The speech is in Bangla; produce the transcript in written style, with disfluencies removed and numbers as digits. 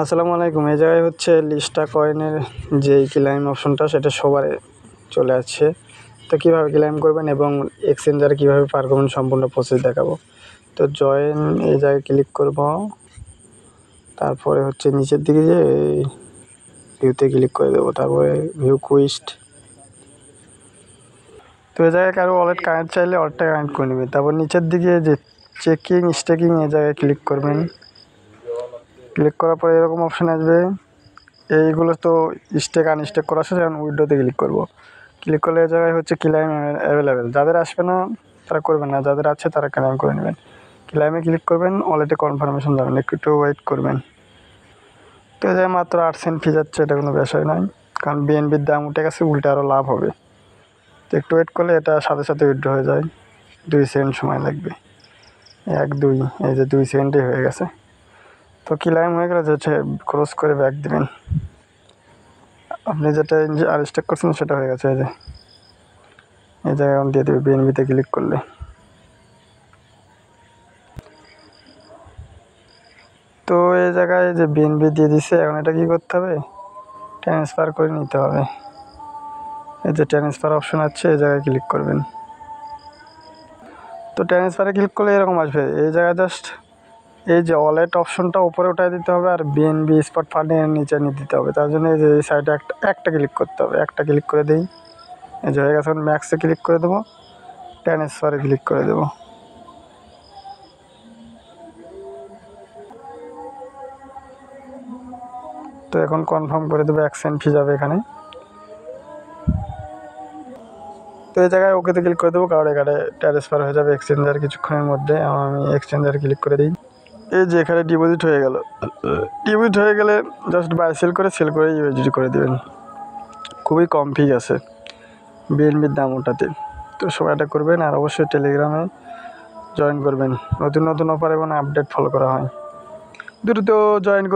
আসসালামু আলাইকুম। এই জায়গায় হচ্ছে লিস্টা কয়েনের যেই ক্লেম অপশনটা সেটা সবার চলে আসছে। তো কীভাবে ক্লেম করবেন এবং এক্সচেঞ্জারে কীভাবে পার করবেন সম্পূর্ণ প্রসেস দেখাবো। তো জয়েন এই জায়গায় ক্লিক করব, তারপরে হচ্ছে নিচের দিকে যে ভিউতে ক্লিক করে দেবো, তারপরে ভিউ কুইস্ট। তো এই জায়গায় কারো ওয়ালেট কানেক্ট চাইলে ওয়ালেটটা কানেক্ট করে নেবেন। তারপর নিচের দিকে যে চেকিং স্টেকিং এই জায়গায় ক্লিক করবেন। ক্লিক করার পরে এরকম অপশান আসবে। এইগুলো তো স্টেক আনস্টেক করা আছে, যেমন উইড্রোতে ক্লিক করব। ক্লিক করলে এই জায়গায় হচ্ছে ক্লেম অ্যাভেলেবেল। যাদের আসবে না তারা করবেন না, যাদের আছে তারা ক্লেম করে নেবেন। ক্লেমে ক্লিক করবেন, ওয়ালেটে কনফার্মেশন যাবেন, একটু ওয়েট করবেন। তো এই জায়গায় মাত্র 8 সেন্ট ফি যাচ্ছে, এটা কোনো বিষয় নয়, কারণ বিএনবির দাম উঠে গেছে, উল্টে আরও লাভ হবে। তো একটু ওয়েট করলে এটা সাথে সাথে উইথড্র হয়ে যায়। 2 সেকেন্ড সময় লাগবে, 1 2, এই যে 2 সেকেন্ডই হয়ে গেছে। তো ক্লেম হয়ে গেলে যেটা ক্রস করে ব্যাক দেবেন। আপনি যেটা আনস্টেক করছেন সেটা হয়ে গেছে। এই জায়গায় এখন দিয়ে দেবে বিএনবিতে ক্লিক করলে। তো এই জায়গায় যে বিএনবি দিয়ে দিছে, এখন এটা কী করতে হবে, ট্রান্সফার করে নিতে হবে। এই যে ট্রান্সফার অপশন আছে, এই জায়গায় ক্লিক করবেন। তো ট্রান্সফারে ক্লিক করলে এরকম আসবে। এই জায়গায় জাস্ট এই যে ওয়ালেট অপশনটা উপরে উঠায় দিতে হবে, আর বিএনবি স্পট ফান্ডের নিচে নিয়ে দিতে হবে। তার জন্য এই যে এই সাইডে একটা ক্লিক করতে হবে। একটা ক্লিক করে দিই, এই যে হয়ে গেছে। ম্যাক্সে ক্লিক করে দেবো, ট্রান্সফারে ক্লিক করে দেবো। তো এখন কনফার্ম করে দেবো, 1 সেন্ট ফি যাবে এখানে। তো এই জায়গায় ওকেতে ক্লিক করে দেবো, কারণ এখানে ট্রান্সফার হয়ে যাবে এক্সচেঞ্জার কিছুক্ষণের মধ্যে। আমি এক্সচেঞ্জারে ক্লিক করে দিই। এই যে এখানে ডিপোজিট হয়ে গেল। ডিপোজিট হয়ে গেলে জাস্ট বাই সেল করে ইউএসডি করে দেবেন। খুবই কম ফি আছে বিএনবির দাম ওটাতে। তো সবাই এটা করবেন, আর অবশ্যই টেলিগ্রামে জয়েন করবেন। নতুন নতুন অফার এবং আপডেট ফলো করা হয়, দ্রুত জয়েন